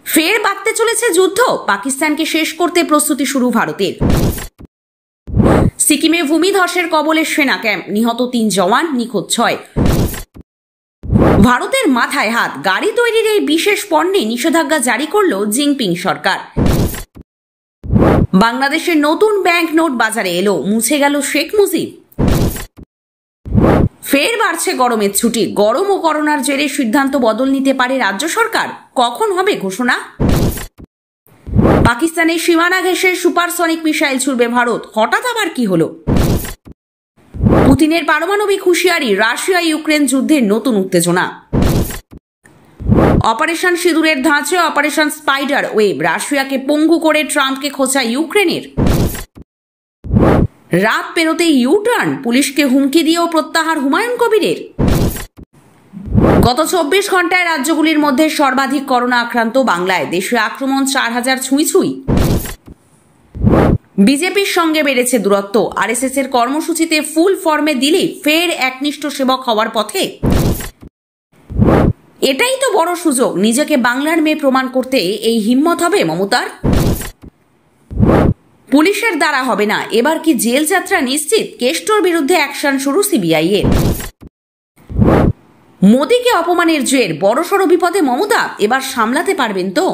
ফের বাড়তে চলেছে যুদ্ধ, পাকিস্তানকে শেষ করতে প্রস্তুতি শুরু ভারতের। সিকিমে ভূমিধসের কবলে সেনা ক্যাম্প, নিহত 3 জওয়ান, নিখোঁজ 6। ভারতের মাথায় হাত, গাড়ি তৈরির এই বিশেষ পণ্যে নিষেধাজ্ঞা জারি করল জিনপিং সরকার। বাংলাদেশের নতুন ব্যাংক নোট বাজারে এলো, মুছে গেল শেখ মুজিব। ফের বাড়ছে গরমের ছুটি, গরম ও করোনার জেরে সিদ্ধান্ত বদল নিতে পারে রাজ্য সরকার। কখন হবে ঘোষণা? পাকিস্তানের সীমানা ঘেঁষে সুপারসনিক মিসাইল ছুড়বে ভারত, হঠাৎ আবার কি হলো? পুতিনের পারমাণবিক হুঁশিয়ারি, রাশিয়া ইউক্রেন যুদ্ধের নতুন উত্তেজনা। অপারেশন সিঁদুরের ধাঁচে অপারেশন স্পাইডার ওয়েব, রাশিয়াকে পঙ্গু করে ট্রাম্পকে খোঁচা ইউক্রেনের। রাত পেরোতে ইউটার্ন, পুলিশকে হুমকি দিয়েও প্রত্যাহার হুমায়ুন কবিরের। গত 24 ঘন্টায় রাজ্যগুলির মধ্যে সর্বাধিক করোনা আক্রান্ত বাংলায়, দেশে আক্রমণ 4000 ছুঁই। বিজেপির সঙ্গে বেড়েছে দূরত্ব, আরএসএস এর কর্মসূচিতে ফুল ফর্মে দিলে ফের একনিষ্ঠ সেবক হওয়ার পথে। এটাই তো বড় সুযোগ, নিজেকে বাংলার মেয়ে প্রমাণ করতে এই হিম্মত হবে মমতার। পুলিশের দ্বারা হবে না, এবার কি জেল যাত্রা নিশ্চিত? কেষ্টর বিরুদ্ধে অ্যাকশন শুরু সিবিআই এর। মোদীকে অপমানের জের, বড়সড় বিপদে মমতা, এবার সামলাতে পারবেন তো?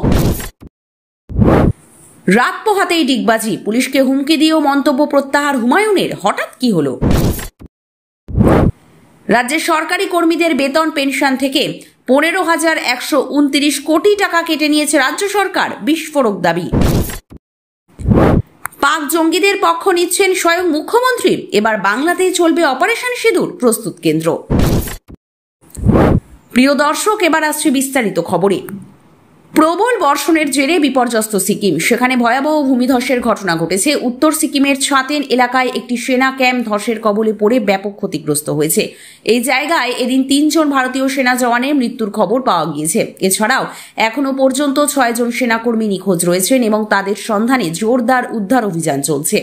রাত পোহাতেই ডিগবাজি, পুলিশকে হুমকি দিয়েও মন্তব্য প্রত্যাহার হুমায়ুনের, হঠাৎ কি হলো? রাজ্যের সরকারি কর্মীদের বেতন পেনশন থেকে 15,129 কোটি টাকা কেটে নিয়েছে রাজ্য সরকার, বিস্ফোরক দাবি। পাক জঙ্গিদের পক্ষ নিচ্ছেন স্বয়ং মুখ্যমন্ত্রী, এবার বাংলাতেই চলবে অপারেশন সিঁদুর, প্রস্তুত কেন্দ্র। প্রিয় দর্শক, এবার আসছে বিস্তারিত খবরে। প্রবল বর্ষণের জেরে বিপর্যস্ত সিকিম, সেখানে ভয়াবহ ভূমিধসের ঘটনা ঘটেছে। উত্তর সিকিমের ছাতেন এলাকায় একটি সেনা ক্যাম্প ধসের কবলে পড়ে ব্যাপক ক্ষতিগ্রস্ত হয়েছে। এই জায়গায় এদিন 3 জন ভারতীয় সেনা জওয়ানের মৃত্যুর খবর পাওয়া গিয়েছে। এছাড়াও এখনো পর্যন্ত 6 জন সেনাকর্মী নিখোঁজ রয়েছেন এবং তাদের সন্ধানে জোরদার উদ্ধার অভিযান চলছে।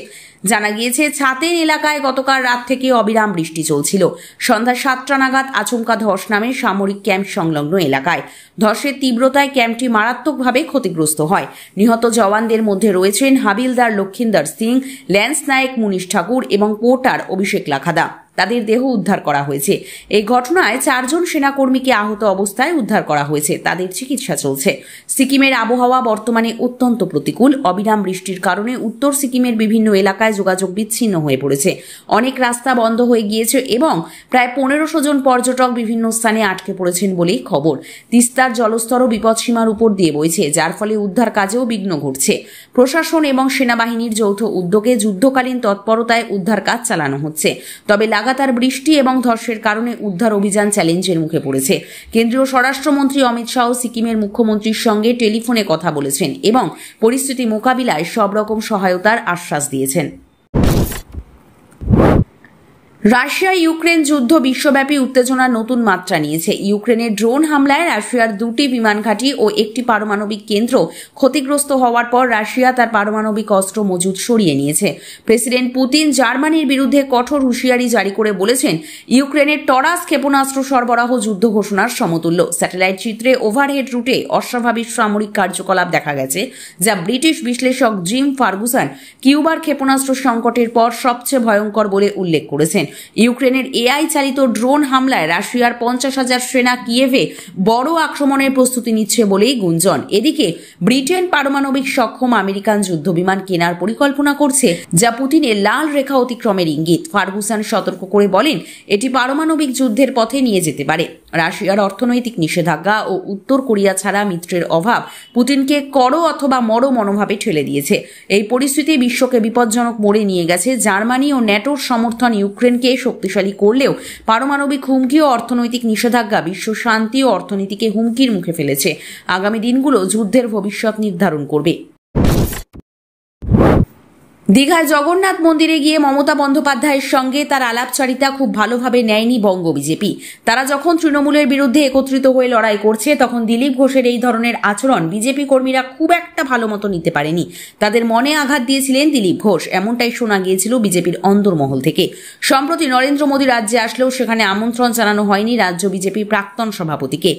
জানা গিয়েছে, ছাতেন এলাকায় গতকাল রাত থেকে অবিরাম বৃষ্টি চলছিল। সন্ধ্যা 7টা নাগাদ আচমকা ধস নামে সামরিক ক্যাম্প সংলগ্ন এলাকায়। ধসের তীব্রতায় ক্যাম্পটি মারাত্মকভাবে ক্ষতিগ্রস্ত হয়। নিহত জওয়ানদের মধ্যে রয়েছেন হাবিলদার লক্ষিন্দর সিং, ল্যান্স নায়েক মুনিশ ঠাকুর এবং পোর্টার অভিষেক লাখাদা। তাদের দেহ উদ্ধার করা হয়েছে। এই ঘটনায় 4 জন সেনাকর্মীকে আহত অবস্থায় উদ্ধার করা হয়েছে, তাদের চিকিৎসা চলছে। সিকিমের আবহাওয়া বর্তমানে অত্যন্ত প্রতিকূল। অবিরাম বৃষ্টির কারণে উত্তর সিকিমের বিভিন্ন এলাকায় যোগাযোগ বিচ্ছিন্ন হয়ে পড়েছে। অনেক রাস্তা বন্ধ হয়ে গিয়েছে এবং প্রায় 1500 জন পর্যটক বিভিন্ন স্থানে আটকে পড়েছেন বলেই খবর। তিস্তার জলস্তরও বিপদসীমার উপর দিয়ে বইছে, যার ফলে উদ্ধার কাজেও বিঘ্ন ঘটছে। প্রশাসন এবং সেনাবাহিনীর যৌথ উদ্যোগে যুদ্ধকালীন তৎপরতায় উদ্ধার কাজ চালানো হচ্ছে। তবে লাগাতার বৃষ্টি এবং ধসের কারণে উদ্ধার অভিযান চ্যালেঞ্জের মুখে পড়েছে। কেন্দ্রীয় স্বরাষ্ট্রমন্ত্রী অমিত শাহ সিকিমের মুখ্যমন্ত্রীর সঙ্গে টেলিফোনে কথা বলেছেন এবং পরিস্থিতি মোকাবিলায় সব রকম সহায়তার আশ্বাস দিয়েছেন। রাশিয়া ইউক্রেন যুদ্ধ বিশ্বব্যাপী উত্তেজনার নতুন মাত্রা নিয়েছে। ইউক্রেনের ড্রোন হামলায় রাশিয়ার 2টি বিমান ঘাঁটি ও একটি পারমাণবিক কেন্দ্র ক্ষতিগ্রস্ত হওয়ার পর রাশিয়া তার পারমাণবিক অস্ত্র মজুদ সরিয়ে নিয়েছে। প্রেসিডেন্ট পুতিন জার্মানির বিরুদ্ধে কঠোর হুঁশিয়ারি জারি করে বলেছেন, ইউক্রেনের টরাস ক্ষেপণাস্ত্র সরবরাহ যুদ্ধ ঘোষণার সমতুল্য। স্যাটেলাইট চিত্রে ওভারহেড রুটে অস্বাভাবিক সামরিক কার্যকলাপ দেখা গেছে, যা ব্রিটিশ বিশ্লেষক জিম ফার্গুসন কিউবার ক্ষেপণাস্ত্র সংকটের পর সবচেয়ে ভয়ঙ্কর বলে উল্লেখ করেছেন। ইউক্রেনের এআই চালিত ড্রোন হামলায় রাশিয়ার 50,000 সেনা কিয়েভে বড় আক্রমণের প্রস্তুতি নিচ্ছে বলেই গুঞ্জন। এদিকে ব্রিটেন পারমাণবিক সক্ষম আমেরিকান যুদ্ধবিমান কেনার পরিকল্পনা করছে, যা পুতিনের লাল রেখা অতিক্রমের ইঙ্গিত। ফার্গুসন সতর্ক করে বলেন, এটি পারমাণবিক যুদ্ধের পথে নিয়ে যেতে পারে। রাশিয়ার অর্থনৈতিক নিষেধাজ্ঞা ও উত্তর কোরিয়া ছাড়া মিত্রের অভাব পুতিনকে করো অথবা মরো মনোভাবে ঠেলে দিয়েছে। এই পরিস্থিতি বিশ্বকে বিপজ্জনক মোড়ে নিয়ে গেছে। জার্মানি ও ন্যাটোর সমর্থন ইউক্রেনকে শক্তিশালী করলেও পারমাণবিক হুমকি ও অর্থনৈতিক নিষেধাজ্ঞা বিশ্ব শান্তি ও অর্থনীতিকে হুমকির মুখে ফেলেছে। আগামী দিনগুলো যুদ্ধের ভবিষ্যৎ নির্ধারণ করবে। দীঘায় জগন্নাথ মন্দিরে গিয়ে মমতা বন্দ্যোপাধ্যায়ের সঙ্গে তার আলাপচারিতা খুব ভালোভাবে নেয়নি বঙ্গ বিজেপি। তারা যখন তৃণমূলের বিরুদ্ধে একত্রিত হয়ে লড়াই করছে, তখন দিলীপ ঘোষের এই ধরনের আচরণ বিজেপি কর্মীরা খুব একটা ভালো মতো নিতে পারেনি। তাদের মনে আঘাত দিয়েছিলেন দিলীপ ঘোষ, এমনটাই শোনা গিয়েছিল বিজেপির অন্দরমহল থেকে। সম্প্রতি নরেন্দ্র মোদী রাজ্যে আসলেও সেখানে আমন্ত্রণ জানানো হয়নি রাজ্য বিজেপির প্রাক্তন সভাপতিকে।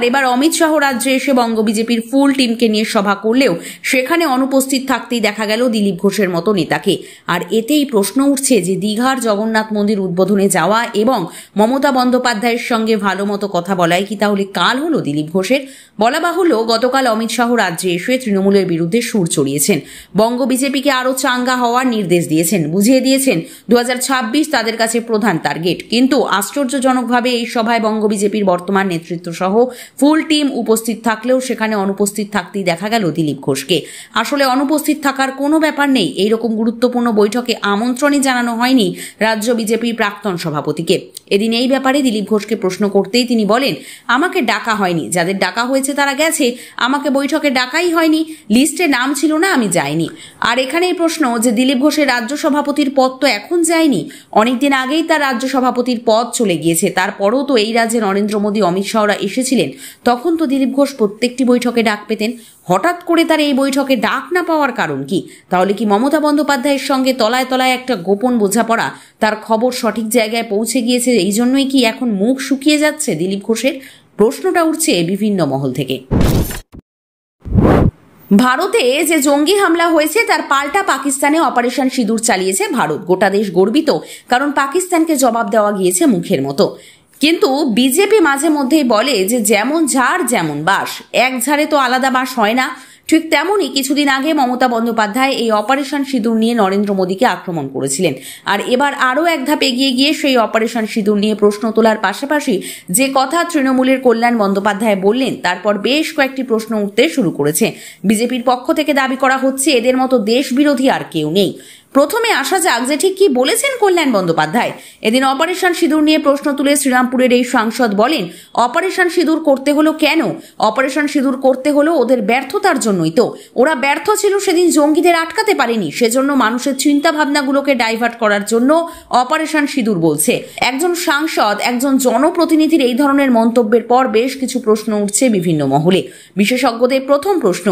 এবার অমিত শাহ রাজ্যে এসে বঙ্গ বিজেপির ফুল টিমকে নিয়ে সভা করলেও সেখানে অনুপস্থিত থাকতেই দেখা গেল দিলীপ ঘোষের মতো নেতাকে। আর এতেই প্রশ্ন উঠছে যে দীঘার জগন্নাথ মন্দির উদ্বোধনে যাওয়া এবং মমতা বন্দ্যোপাধ্যায়ের সঙ্গে ভালো মতো কথা বলাই কি তাহলে কাল হলো দিলীপ ঘোষের? বলা বাহুল্য, গতকাল অমিত শাহ রাজ্যে এসে তৃণমূলের বিরুদ্ধে সুর চড়িয়েছেন, বঙ্গ বিজেপিকে আরো চাঙ্গা হওয়ার নির্দেশ দিয়েছেন, বুঝিয়ে দিয়েছেন 2026 তাদের কাছে প্রধান টার্গেট। কিন্তু আশ্চর্যজনকভাবে এই সভায় বঙ্গ বিজেপির বর্তমান নেতৃত্ব সহ ফুল টিম উপস্থিত থাকলেও সেখানে অনুপস্থিত থাকতেই দেখা গেল দিলীপ ঘোষকে। আসলে অনুপস্থিত থাকার কোনো ব্যাপার নেই, এইরকম গুরুত্বপূর্ণ বৈঠকে আমন্ত্রণই জানানো হয়নি রাজ্য বিজেপির প্রাক্তন সভাপতিকে। এদিন এই ব্যাপারে দিলীপ ঘোষকে প্রশ্ন করতেই তিনি বলেন, আমাকে ডাকা হয়নি, যাদের ডাকা হয়েছে তারা গেছে, আমাকে বৈঠকে ডাকাই হয়নি, লিস্টে নাম ছিল না, আমি যাইনি। আর এখানেই প্রশ্ন যে দিলীপ ঘোষের রাজ্য সভাপতির পদ তো এখন যায়নি, অনেকদিন আগেই তার রাজ্য সভাপতির পদ চলে গিয়েছে। তারপরেও তো এই রাজ্যে নরেন্দ্র মোদী, অমিত শাহরা এসেছিলেন, তখন তো দিলীপ ঘোষ প্রত্যেকটি বৈঠকে ডাক পেতেন। হঠাৎ করে তার এই বৈঠকে ডাক না পাওয়ার কারণ কি? তাহলে কি মমতা বন্দ্যোপাধ্যায়ের সঙ্গে তলায় তলায় একটা গোপন বোঝাপড়া, তার খবর সঠিক জায়গায় পৌঁছে গিয়েছে, এই জন্যই কি এখন মুখ শুকিয়ে যাচ্ছে দিলীপ ঘোষের? প্রশ্নটা উঠছে বিভিন্ন মহল থেকে। ভারতে যে জঙ্গি হামলা হয়েছে তার পাল্টা পাকিস্তানে অপারেশন সিঁদুর চালিয়েছে ভারত। গোটা দেশ গর্বিত, কারণ পাকিস্তানকে জবাব দেওয়া গিয়েছে মুখের মতো। কিন্তু বিজেপি মাঝে মধ্যেই বলে যে যেমন ঝাড় যেমন বাস, এক ঝাড়ে তো আলাদা বাস হয় না। ঠিক তেমনই কিছুদিন আগে মমতা বন্দ্যোপাধ্যায় এই অপারেশন সিঁদুর নিয়ে নরেন্দ্র মোদীকে আক্রমণ করেছিলেন। আর এবার আরও এক ধাপ এগিয়ে গিয়ে সেই অপারেশন সিঁদুর নিয়ে প্রশ্ন তোলার পাশাপাশি যে কথা তৃণমূলের কল্যাণ বন্দ্যোপাধ্যায় বললেন, তারপর বেশ কয়েকটি প্রশ্ন উঠতে শুরু করেছে। বিজেপির পক্ষ থেকে দাবি করা হচ্ছে এদের মতো দেশ বিরোধী আর কেউ নেই। প্রথমে আসা যাক যে ঠিক কি বলেছেন কল্যাণ বন্দ্যোপাধ্যায়। এদিন অপারেশন সিঁদুর নিয়ে প্রশ্ন তুলে শ্রীরামপুরের এই সাংসদ বলেন, অপারেশন সিঁদুর করতে হলো কেন? অপারেশন সিঁদুর করতে হলো ওদের ব্যর্থতার জন্যই তো। ওরা ব্যর্থ ছিল সেদিন জঙ্গিদের আটকাতে পারেনি, সেজন্য মানুষের চিন্তা ভাবনাগুলোকে ডাইভার্ট করার জন্য অপারেশন সিঁদুর বলছে। একজন সাংসদ, একজন জনপ্রতিনিধির এই ধরনের মন্তব্যের পর বেশ কিছু প্রশ্ন উঠছে বিভিন্ন মহলে। বিশেষজ্ঞদের প্রথম প্রশ্ন,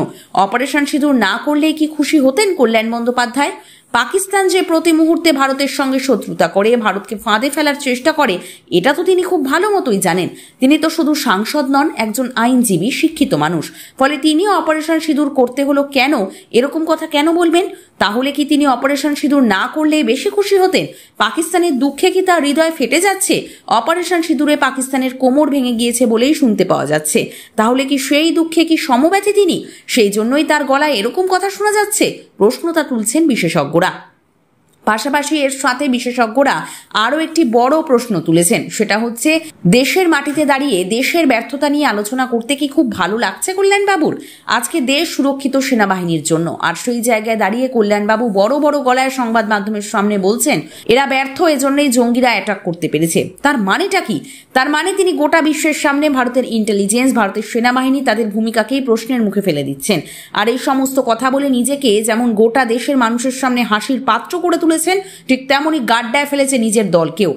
অপারেশন সিঁদুর না করলেই কি খুশি হতেন কল্যাণ বন্দ্যোপাধ্যায়? পাকিস্তান যে প্রতি মুহূর্তে ভারতের সঙ্গে শত্রুতা করে, ভারতকে ফাঁদে ফেলার চেষ্টা করে, এটা তো তিনি খুব ভালো মতোই জানেন। তিনি তো শুধু সাংসদ নন, একজন আইনজীবী, শিক্ষিত মানুষ। ফলে তিনি অপারেশন সিঁদুর করতে হলো কেন, এরকম কথা কেন বলবেন? তাহলে কি তিনি অপারেশন সিঁদুর না করলে বেশি খুশি হতেন? পাকিস্তানের দুঃখে কি তার হৃদয় ফেটে যাচ্ছে? অপারেশন সিঁদুরে পাকিস্তানের কোমর ভেঙে গিয়েছে বলেই শুনতে পাওয়া যাচ্ছে। তাহলে কি সেই দুঃখে কি সমব্যথী তিনি? সেই জন্যই তার গলায় এরকম কথা শোনা যাচ্ছে? প্রশ্নটা তুলছেন বিশেষজ্ঞরা। পাশাপাশি এর সাথে বিশেষজ্ঞরা আরও একটি বড় প্রশ্ন তুলেছেন, সেটা হচ্ছে দেশের মাটিতে দাঁড়িয়ে দেশের ব্যর্থতা নিয়ে আলোচনা করতে কি খুব ভালো লাগছে কল্যাণবাবুর? আজকে দেশ সুরক্ষিত সেনাবাহিনীর জন্য, আর সেই জায়গায় দাঁড়িয়ে কল্যাণবাবু বড় বড় গলায় সংবাদ মাধ্যমের সামনে বলছেন এরা ব্যর্থ, এজন্যই জঙ্গিরা অ্যাটাক করতে পেরেছে। তার মানেটা কি? তার মানে তিনি গোটা বিশ্বের সামনে ভারতের ইন্টেলিজেন্স, ভারতের সেনাবাহিনী, তাদের ভূমিকাকেই প্রশ্নের মুখে ফেলে দিচ্ছেন। আর এই সমস্ত কথা বলে নিজেকে যেমন গোটা দেশের মানুষের সামনে হাসির পাত্র করে তুলেছেন, ঠিক তেমনই গাড্ডায় ফেলেছে নিজের দলকেও।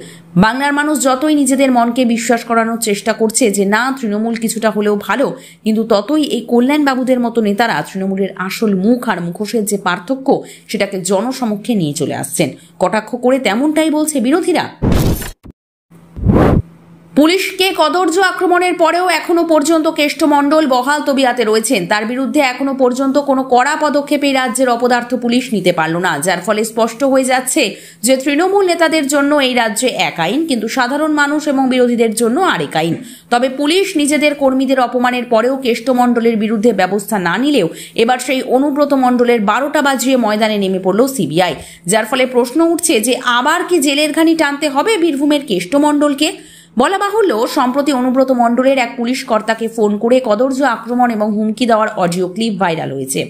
বাংলার মানুষ যতই নিজেদের মনকে বিশ্বাস করানোর চেষ্টা করছে যে না তৃণমূল কিছুটা হলেও ভালো, কিন্তু ততই এই কল্যাণবাবুদের মতো নেতারা তৃণমূলের আসল মুখ আর মুখোশের যে পার্থক্য, সেটাকে জনসমক্ষে নিয়ে চলে আসছেন। কটাক্ষ করে তেমনটাই বলছে বিরোধীরা। পুলিশকে কদর্য আক্রমণের পরেও এখনো পর্যন্ত কেষ্টমণ্ডল বহাল তবিয়াতে রয়েছেন। তার বিরুদ্ধে এখনো পর্যন্ত কোনো কড়া পদক্ষেপ এই রাজ্যের অপদার্থ পুলিশ নিতে পারল না, যার ফলে স্পষ্ট হয়ে যাচ্ছে যে তৃণমূল নেতাদের জন্য এই রাজ্যে এক আইন, কিন্তু সাধারণ মানুষ এবং বিরোধীদের জন্য আরেক আইন। তবে পুলিশ নিজেদের কর্মীদের অপমানের পরেও কেষ্টমণ্ডলের বিরুদ্ধে ব্যবস্থা না নিলেও এবার সেই অনুব্রত মণ্ডলের 12টা বাজিয়ে ময়দানে নেমে পড়ল সিবিআই, যার ফলে প্রশ্ন উঠছে যে আবার কি জেলের ঘানি টানতে হবে বীরভূমের কেষ্টমণ্ডলকে? বলা বাহুল্য, সম্প্রতি অনুব্রত মণ্ডলের এক পুলিশ কর্তাকে ফোন করে কদর্য আক্রমণ এবং হুমকি দেওয়ার অডিও ক্লিপ ভাইরাল হয়েছে।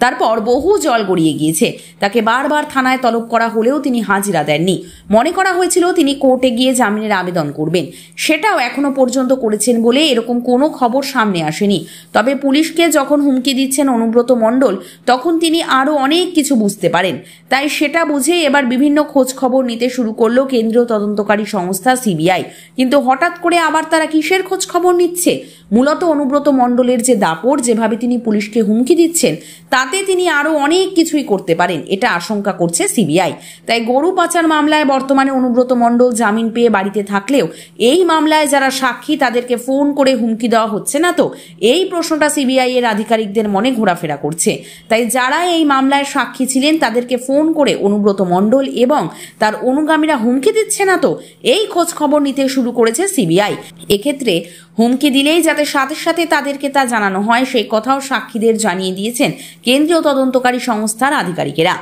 তারপর বহু জল গড়িয়ে গিয়েছে। তাকে বারবার থানায় তলব করা হলেও তিনি হাজিরা দেননি। মনে করা হয়েছিল তিনি কোর্টে গিয়ে জামিনের আবেদন করবেন, সেটাও এখনো পর্যন্ত করেছেন বলে এরকম কোনো খবর সামনে আসেনি। তবে পুলিশকে যখন হুমকি দিচ্ছেন অনুব্রত মণ্ডল, তখন তিনি আরো অনেক কিছু বুঝতে পারেন। তাই সেটা বুঝে এবার বিভিন্ন খোঁজ খবর নিতে শুরু করলো কেন্দ্রীয় তদন্তকারী সংস্থা সিবিআই। কিন্তু হঠাৎ করে আবার তারা কিসের খোঁজ খবর নিচ্ছে? মূলত অনুব্রত মণ্ডলের যে দাপট, যেভাবে তিনি পুলিশকে হুমকি দিচ্ছেন, তাতে তিনি আরো অনেক কিছুই করতে পারেন, এটা আশঙ্কা করছে সিবিআই। তাই গরু পাচার মামলায় বর্তমানে অনুব্রত মণ্ডল জামিন পেয়ে বাড়িতে থাকলেও এই মামলায় যারা সাক্ষী তাদেরকে ফোন করে হুমকি দেওয়া হচ্ছে না তো, এই প্রশ্নটা সিবিআই এর আধিকারিকদের মনে ঘোরাফেরা করছে। তাই যারা এই মামলায় সাক্ষী ছিলেন তাদেরকে ফোন করে অনুব্রত মণ্ডল এবং তার অনুগামীরা হুমকি দিচ্ছে না তো, এই খোঁজ খবর নিতে শুরু করেছে সিবিআই। এক্ষেত্রে হুমকি দিলেই যাতে সাথে সাথে তাদেরকে তা জানানো হয়, সেই কথাও সাক্ষীদের জানিয়ে দিয়েছেন কেন্দ্রীয় তদন্তকারী সংস্থার আধিকারিকেরা।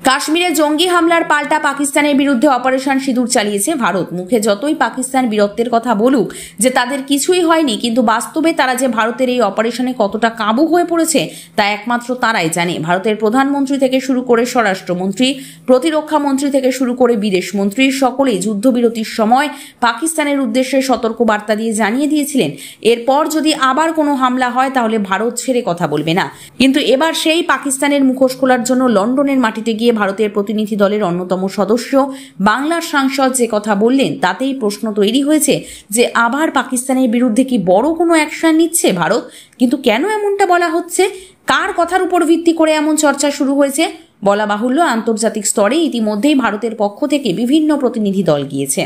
কাশ্মীরে জঙ্গি হামলার পাল্টা পাকিস্তানের বিরুদ্ধে অপারেশন সিঁদুর চালিয়েছে ভারত। মুখে যতই পাকিস্তান বীরত্বের কথা বলুক যে তাদের কিছুই হয়নি, কিন্তু বাস্তবে তারা যে ভারতের এই অপারেশনে কতটা কাবু হয়ে পড়েছে তা একমাত্র তারাই জানে। ভারতের প্রধানমন্ত্রী থেকে শুরু করে স্বরাষ্ট্রমন্ত্রী, প্রতিরক্ষা মন্ত্রী থেকে শুরু করে বিদেশ মন্ত্রী সকলেই যুদ্ধবিরতির সময় পাকিস্তানের উদ্দেশ্যে সতর্ক বার্তা দিয়ে জানিয়ে দিয়েছিলেন এরপর যদি আবার কোনো হামলা হয় তাহলে ভারত ছেড়ে কথা বলবে না। কিন্তু এবার সেই পাকিস্তানের মুখোশ খোলার জন্য লন্ডনের মাটিতে গিয়ে ভারতের প্রতিনিধি দলের অন্যতম সদস্য বাংলার সাংসদ যে কথা বললেন, তাতেই প্রশ্ন তৈরি হয়েছে যে আবার পাকিস্তানের বিরুদ্ধে কি বড় কোনো অ্যাকশন নিচ্ছে ভারত? কিন্তু কেন এমনটা বলা হচ্ছে? কার কথার উপর ভিত্তি করে এমন চর্চা শুরু হয়েছে? বলা বাহুল্য, আন্তর্জাতিক স্তরে ইতিমধ্যেই ভারতের পক্ষ থেকে বিভিন্ন প্রতিনিধি দল গিয়েছে,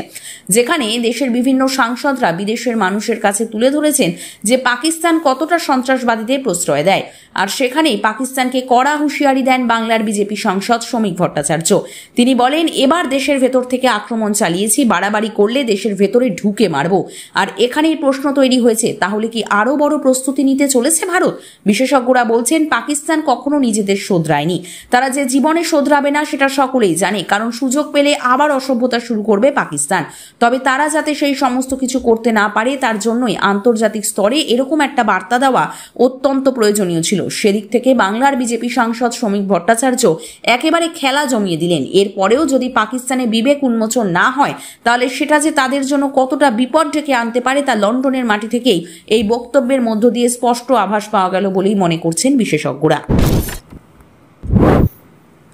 যেখানে দেশের বিভিন্ন সাংসদরা বিদেশের মানুষের কাছে তুলে ধরেছেন যে পাকিস্তান কতটা সন্ত্রাসবাদীদের প্রশ্রয় দেয়। আর সেখানেই পাকিস্তানকে কড়া হুঁশিয়ারি দেন বাংলার বিজেপি সাংসদ শ্রমিক ভট্টাচার্য। তিনি বলেন, এবার দেশের ভেতর থেকে আক্রমণ চালিয়েছি, বাড়াবাড়ি করলে দেশের ভেতরে ঢুকে মারব। আর এখানেই প্রশ্ন তৈরি হয়েছে, তাহলে কি আরো বড় প্রস্তুতি নিতে চলেছে ভারত? বিশেষজ্ঞরা বলছেন পাকিস্তান কখনো নিজেদের শোধরায়নি, তারা যে জীবনে শোধরাবে না সেটা সকলেই জানে, কারণ সুযোগ পেলে আবার অসভ্যতা শুরু করবে পাকিস্তান। তবে তারা যাতে সেই সমস্ত কিছু করতে না পারে তার জন্যই আন্তর্জাতিক স্তরে এরকম একটা বার্তা দেওয়া অত্যন্ত প্রয়োজনীয় ছিল। সেদিক থেকে বাংলার বিজেপি সাংসদ শ্রমিক ভট্টাচার্য একেবারে খেলা জমিয়ে দিলেন। এরপরেও যদি পাকিস্তানে বিবেক উন্মোচন না হয় তাহলে সেটা যে তাদের জন্য কতটা বিপদ ডেকে আনতে পারে তা লন্ডনের মাটি থেকেই এই বক্তব্যের মধ্য দিয়ে স্পষ্ট আভাস পাওয়া গেল বলেই মনে করছেন বিশেষজ্ঞরা।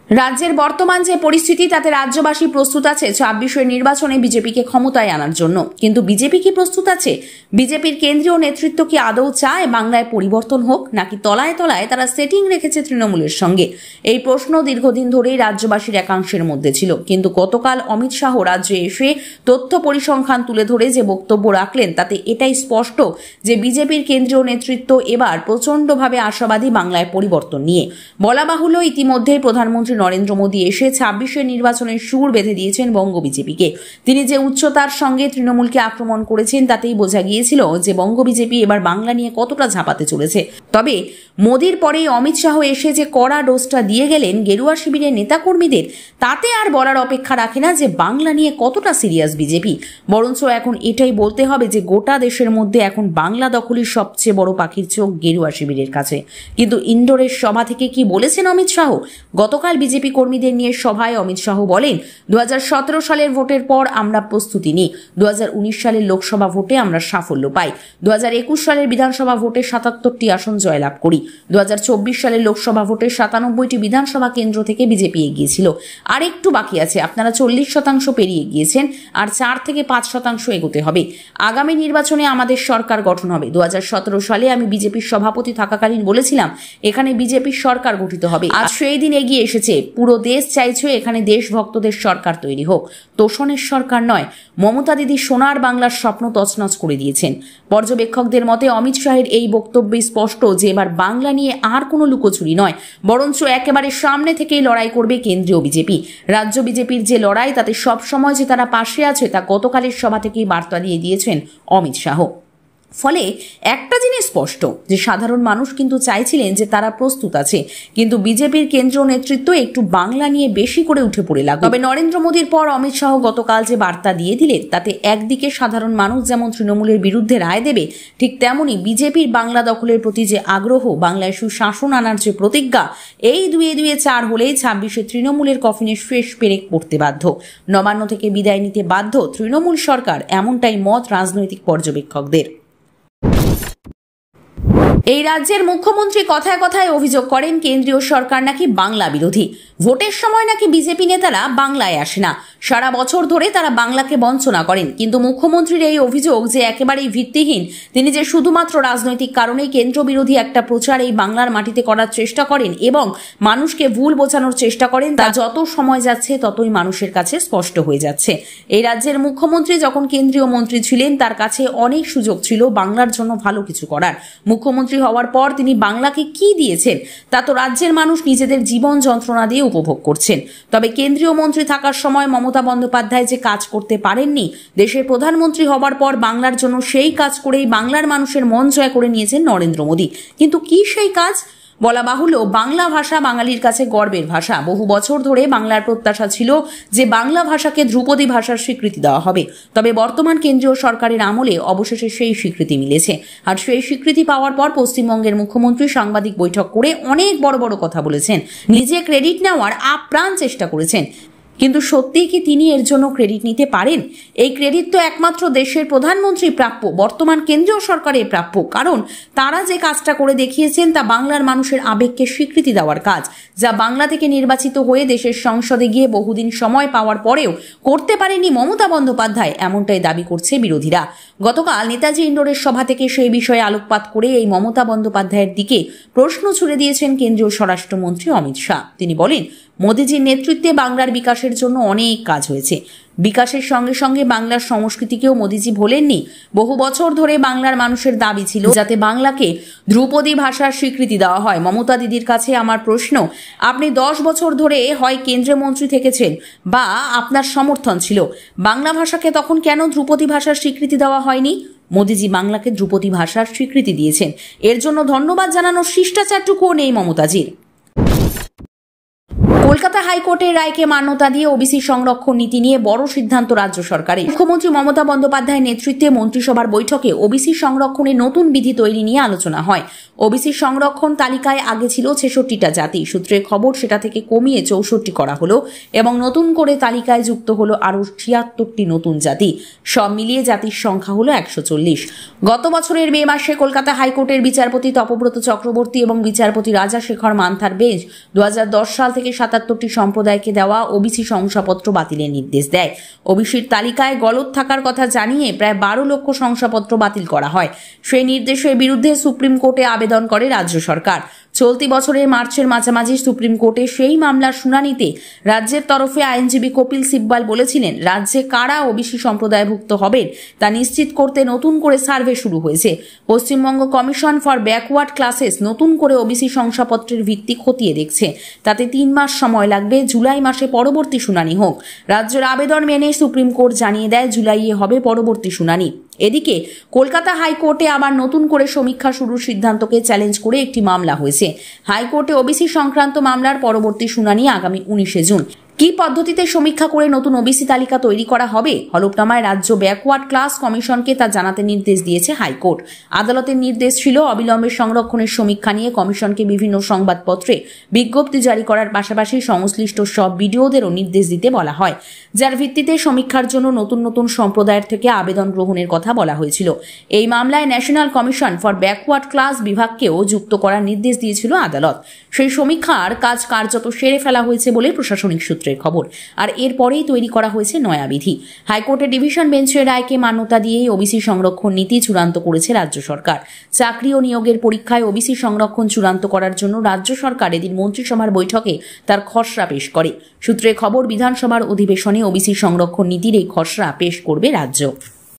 রাজ্যের বর্তমান যে পরিস্থিতি তাতে রাজ্যবাসী প্রস্তুত আছে ২৬-এর নির্বাচনে বিজেপিকে ক্ষমতায় আনার জন্য। কিন্তু বিজেপি কি প্রস্তুত আছে? বিজেপির কেন্দ্রীয় নেতৃত্ব কি আদৌ চায় বাংলায় পরিবর্তন হোক, নাকি তলায় তলায় তারা সেটিং রেখেছে তৃণমূলের সঙ্গে? এই প্রশ্ন দীর্ঘদিন ধরেই রাজ্যবাসীর একাংশের মধ্যে ছিল। কিন্তু গতকাল অমিত শাহ রাজ্যে এসে তথ্য পরিসংখ্যান তুলে ধরে যে বক্তব্য রাখলেন তাতে এটাই স্পষ্ট যে বিজেপির কেন্দ্রীয় নেতৃত্ব এবার প্রচণ্ডভাবে আশাবাদী বাংলায় পরিবর্তন নিয়ে। বলা বাহুল্য, ইতিমধ্যেই প্রধানমন্ত্রী নরেন্দ্র মোদী এসে ২৬-এর নির্বাচনের সুর বেঁধে দিয়েছেন বঙ্গ বিজেপিকে। তিনি যে উচ্চতার সঙ্গে তৃণমূলকে আক্রমণ করেছেন তাতেই বোঝা গিয়েছিল যে বঙ্গ বিজেপি এবার বাংলা নিয়ে কতটা ঝাঁপাতে চলেছে। তবে মোদীর পরেই অমিত শাহ এসে যে কড়া ডোজটা দিয়ে গেলেন গেরুয়া শিবিরের নেতাকর্মীদের, তাতে আর বলার অপেক্ষা রাখে না যে বাংলা নিয়ে কতটা সিরিয়াস বিজেপি। বরঞ্চ এখন এটাই বলতে হবে যে গোটা দেশের মধ্যে এখন বাংলা দখলের সবচেয়ে বড় পাখির চোখ গেরুয়া শিবিরের কাছে। কিন্তু ইন্ডোরের সভা থেকে কি বলেছেন অমিত শাহ? গতকাল বিজেপি কর্মীদের নিয়ে সভায় অমিত শাহ বলেন, ২০১৭ সালের ভোটের পর আমরা প্রস্তুতি নিই, ২০১৯ সালের লোকসভা ভোটে আমরা সাফল্য পাই, ২০২১ সালের বিধানসভা ভোটে ৭৭টি আসন জয়লাভ করি, ২০২৪ সালের লোকসভা ভোটে ৯৭টি বিধানসভা কেন্দ্র থেকে বিজেপি এগিয়েছিল। আর একটু বাকি আছে, আপনারা ৪০% পেরিয়ে গিয়েছেন, আর ৪ থেকে ৫% এগোতে হবে। আগামী নির্বাচনে আমাদের সরকার গঠন হবে। ২০১৭ সালে আমি বিজেপির সভাপতি থাকাকালীন বলেছিলাম এখানে বিজেপির সরকার গঠিত হবে। আজ সেই দিন এগিয়ে এসেছে। পুরো দেশ চাইছে এখানে দেশভক্তদের সরকার তৈরি হোক, তোষণের সরকার নয়। মমতা দিদি সোনার বাংলার স্বপ্ন তছনছ করে দিয়েছেন। পর্যবেক্ষকদের মতে অমিত শাহের এই বক্তব্যে স্পষ্ট যে এবার বাংলা নিয়ে আর কোনো লুকোচুরি নয়, বরঞ্চ একেবারে সামনে থেকেই লড়াই করবে কেন্দ্রীয় বিজেপি। রাজ্য বিজেপির যে লড়াই তাতে সব সময় যে তারা পাশে আছে তা গতকালের সভা থেকেই বার্তা দিয়ে দিয়েছেন অমিত শাহ। ফলে একটা জিনিস স্পষ্ট যে সাধারণ মানুষ কিন্তু চাইছিলেন যে তারা প্রস্তুত আছে, কিন্তু বিজেপির কেন্দ্রীয় নেতৃত্ব একটু বাংলা নিয়ে বেশি করে উঠে পড়ে লাগলো। তবে নরেন্দ্র মোদীর পর অমিত শাহ গতকাল যে বার্তা দিয়ে দিলেন তাতে একদিকে সাধারণ মানুষ যেমন তৃণমূলের বিরুদ্ধে রায় দেবে, ঠিক তেমনি বিজেপির বাংলা দখলের প্রতি যে আগ্রহ, বাংলায় সুশাসন আনার যে প্রতিজ্ঞা, এই দুয়ে 4 হলেই 26-এ তৃণমূলের কফিনে শেষ পেরেক পড়তে বাধ্য, নবান্ন থেকে বিদায় নিতে বাধ্য তৃণমূল সরকার, এমনটাই মত রাজনৈতিক পর্যবেক্ষকদের। এই রাজ্যের মুখ্যমন্ত্রী কথায় কথায় অভিযোগ করেন কেন্দ্রীয় সরকার নাকি বাংলা বিরোধী, ভোটের সময় নাকি বিজেপি নেতারা বাংলায় আসে না, সারা বছর ধরে তারা বাংলাকে বঞ্চনা করেন। কিন্তু মুখ্যমন্ত্রীর এই অভিযোগ যে একেবারেই ভিত্তিহীন, তিনি যে শুধুমাত্র রাজনৈতিক কারণেই কেন্দ্র বিরোধী একটা প্রচার এই বাংলার মাটিতে করার চেষ্টা করেন এবং মানুষকে ভুল বোঝানোর চেষ্টা করেন, তা যত সময় যাচ্ছে ততই মানুষের কাছে স্পষ্ট হয়ে যাচ্ছে। এই রাজ্যের মুখ্যমন্ত্রী যখন কেন্দ্রীয় মন্ত্রী ছিলেন তার কাছে অনেক সুযোগ ছিল বাংলার জন্য ভালো কিছু করার। মুখ্যমন্ত্রী হওয়ার পর তিনি বাংলাকে কি দিয়েছেন তা তো রাজ্যের মানুষ নিজেদের জীবন যন্ত্রণা দিয়ে উপভোগ করছেন। তবে কেন্দ্রীয় মন্ত্রী থাকার সময় মমতা বন্দ্যোপাধ্যায় যে কাজ করতে পারেননি, দেশের প্রধানমন্ত্রী হবার পর বাংলার জন্য সেই কাজ করেই বাংলার মানুষের মন জয় করে নিয়েছেন নরেন্দ্র মোদী। কিন্তু কি সেই কাজ? বলা বাহুল্য, বাংলা ভাষা বাঙালির কাছে গর্বের ভাষা। বহু বছর ধরে বাংলার প্রত্যাশা ছিল যে বাংলা ভাষাকে ধ্রুপদী ভাষার স্বীকৃতি দেওয়া হবে। তবে বর্তমান কেন্দ্রীয় সরকারের আমলে অবশেষে সেই স্বীকৃতি মিলেছে। আর সেই স্বীকৃতি পাওয়ার পর পশ্চিমবঙ্গের মুখ্যমন্ত্রী সাংবাদিক বৈঠক করে অনেক বড় বড় কথা বলেছেন, নিজে ক্রেডিট নেওয়ার আপ্রাণ চেষ্টা করেছেন। কিন্তু সত্যিই কি তিনি এর জন্য ক্রেডিট নিতে পারেন? এই ক্রেডিট তো একমাত্র দেশের প্রধানমন্ত্রী প্রাপ্য, বর্তমান কেন্দ্রীয় সরকারের প্রাপ্য। কারণ তারা যে কাজটা করে দেখিয়েছেন তা বাংলার মানুষের আবেগকে স্বীকৃতি দেওয়ার কাজ, যা বাংলা থেকে নির্বাচিত হয়ে দেশের সংসদে গিয়ে বহুদিন সময় পাওয়ার পরেও করতে পারেনি মমতা বন্দ্যোপাধ্যায়, এমনটাই দাবি করছে বিরোধীরা। গতকাল নেতাজি ইন্ডোরের সভা থেকে সেই বিষয়ে আলোকপাত করে এই মমতা বন্দ্যোপাধ্যায়ের দিকে প্রশ্ন ছুড়ে দিয়েছেন কেন্দ্রীয় স্বরাষ্ট্রমন্ত্রী অমিত শাহ। তিনি বলেন, মোদীজির নেতৃত্বে বাংলার বিকাশের জন্য অনেক কাজ হয়েছে। বিকাশের সঙ্গে সঙ্গে বাংলার সংস্কৃতিকেও মোদীজি ভোলেননি। বহু বছর ধরে বাংলার মানুষের দাবি ছিল যাতে বাংলাকে ধ্রুপদী ভাষার স্বীকৃতি দেওয়া হয়। মমতা দিদির কাছে আমার প্রশ্ন, আপনি 10 বছর ধরে হয় কেন্দ্রীয় মন্ত্রী থেকেছেন বা আপনার সমর্থন ছিল, বাংলা ভাষাকে তখন কেন ধ্রুপদী ভাষার স্বীকৃতি দেওয়া হয়নি? মোদীজি বাংলাকে ধ্রুপদী ভাষার স্বীকৃতি দিয়েছেন, এর জন্য ধন্যবাদ জানানোর শিষ্টাচারটুকুও নেই মমতাজির। কলকাতা হাইকোর্টের রায়কে মান্যতা দিয়ে ওবিসি সংরক্ষণ নীতি নিয়ে বড় সিদ্ধান্ত রাজ্য সরকারের। মুখ্যমন্ত্রী মমতা বন্দ্যোপাধ্যায়ের নেতৃত্বে মন্ত্রিসভার বৈঠকে ওবিসি সংরক্ষণের নতুন বিধি তৈরি নিয়ে আলোচনা হয়। ওবিসি সংরক্ষণ তালিকায় আগে ছিল 66টা জাতি, সূত্রের খবর সেটা থেকে কমিয়ে 64 করা হলো এবং নতুন করে তালিকায় যুক্ত হলো আরো 76টি নতুন জাতি। সব মিলিয়ে জাতির সংখ্যা হলো 140। গত বছরের মে মাসে কলকাতা হাইকোর্টের বিচারপতি তপব্রত চক্রবর্তী এবং বিচারপতি রাজাশেখর মান্থার বেঞ্চ 2010 সাল থেকে 77টি সম্প্রদায়কে দেওয়া ওবিসি শংসাপত্র বাতিলের নির্দেশ দেয়। ওবিসির তালিকায় গলদ থাকার কথা জানিয়ে প্রায় 12 লক্ষ শংসাপত্র বাতিল করা হয়। সেই নির্দেশের বিরুদ্ধে সুপ্রিম কোর্টে আবেদন করে রাজ্য সরকার। চলতি বছরের মার্চের মাঝামাঝি সুপ্রিম কোর্টে সেই মামলার শুনানিতে রাজ্যের তরফে আইনজীবী কপিল সিব্বাল বলেছিলেন, রাজ্যে কারা ওবিসি সম্প্রদায়ভুক্ত হবেন তা নিশ্চিত করতে নতুন করে সার্ভে শুরু হয়েছে। Paschimbanga commission for backward classes নতুন করে ওবিসি শংসাপত্রের ভিত্তি খতিয়ে দেখছে। তাতে 3 মাস সময় লাগবে, জুলাই মাসে পরবর্তী শুনানি হোক। রাজ্যের আবেদন মেনে সুপ্রিম কোর্ট জানিয়ে দেয় জুলাইয়ে হবে পরবর্তী শুনানি। এদিকে কলকাতা হাইকোর্টে আবার নতুন করে সমীক্ষা শুরুর সিদ্ধান্তকে চ্যালেঞ্জ করে একটি মামলা হয়েছে। হাইকোর্টে ওবিসি সংক্রান্ত মামলার পরবর্তী শুনানি আগামী 19 জুন। কি পদ্ধতিতে সমীক্ষা করে নতুন ওবিসি তালিকা তৈরি করা হবে, হলফনামায় রাজ্য ব্যাকওয়ার্ড ক্লাস কমিশনকে তা জানাতে নির্দেশ দিয়েছে হাইকোর্ট। আদালতের নির্দেশ ছিল অবিলম্বে সংরক্ষণের সমীক্ষা নিয়ে কমিশনকে বিভিন্ন সংবাদপত্রে বিজ্ঞপ্তি জারি করার পাশাপাশি সংশ্লিষ্ট সব বিডিওদেরও নির্দেশ দিতে বলা হয়, যার ভিত্তিতে সমীক্ষার জন্য নতুন নতুন সম্প্রদায়ের থেকে আবেদন গ্রহণের কথা বলা হয়েছিল। এই মামলায় national commission for backward class বিভাগকেও যুক্ত করার নির্দেশ দিয়েছিল আদালত। সেই সমীক্ষার কাজ কার্যত সেরে ফেলা হয়েছে বলে প্রশাসনিক সূত্রের খবর। আর এরপরেই তৈরি করা হয়েছে নয়া বিধি। হাইকোর্টের ডিভিশন বেঞ্চের রায়কে মান্যতা দিয়েই ওবিসি সংরক্ষণ নীতি চূড়ান্ত করেছে রাজ্য সরকার। চাকরি ও নিয়োগের পরীক্ষায় ওবিসি সংরক্ষণ চূড়ান্ত করার জন্য রাজ্য সরকার এদিন মন্ত্রিসভার বৈঠকে তার খসড়া পেশ করে। সূত্রের খবর, বিধানসভার অধিবেশনে ওবিসি সংরক্ষণ নীতির এই খসড়া পেশ করবে রাজ্য।